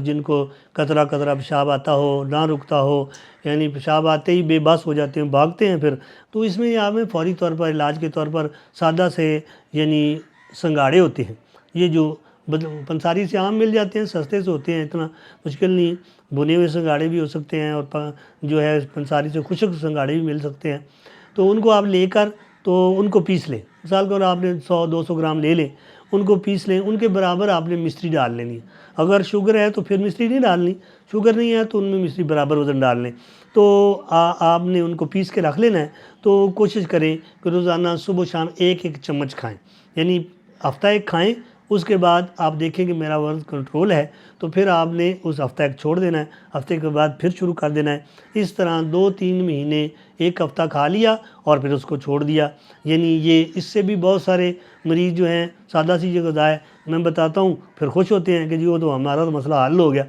جن کو قطرہ قطرہ پیشاب آتا ہو، نہ رکتا ہو، یعنی پیشاب آتے ہی بے بس ہو جاتے ہیں، بھاگتے ہیں پھر، تو اس میں آپ میں فوری طور پر علاج کے طور پر سادہ سے یعنی سنگھاڑے ہوتے ہیں، یہ جو پنساری سے عام مل جاتے ہیں، سستے سے ہوتے ہیں، اتنا مشکل نہیں، بنے ہوئے سنگھاڑے بھی ہو سکتے ہیں، اور جو ہے پنساری سے خشک سنگھاڑے بھی مل سکتے ہیں، تو ان کو آپ لے کر تو ان کو پیس لیں، مثال کے طور آپ نے 100-200 گرام لے لیں، ان کو پیس لیں، ان کے برابر آپ نے مصری ڈال لینی ہے، اگر شوگر ہے تو پھر مصری نہیں ڈالنی، شوگر نہیں ہے تو ان میں مصری برابر وزن ڈال لیں، تو آپ نے ان کو پیس کے رکھ لینا ہے، تو کوشش کریں کہ روزانہ صبح و شام 1-1 چمچ کھائیں، یعنی ہفتہ ایک کھائیں، اس کے بعد آپ دیکھیں کہ میرا وزن کنٹرول ہے تو پھر آپ نے اس ہفتہ ایک چھوڑ دینا ہے، ہفتے کے بعد پھر شروع کر دینا ہے، اس طرح 2-3 مہینے ایک ہفتہ کھا لیا اور پھر اس کو چھوڑ دیا، یعنی یہ اس سے بھی بہت سارے مریض جو ہیں سادہ سی جو غذا ہے میں بتاتا ہوں پھر خوش ہوتے ہیں کہ جی وہ تو ہمارا تو مسئلہ حل ہو گیا۔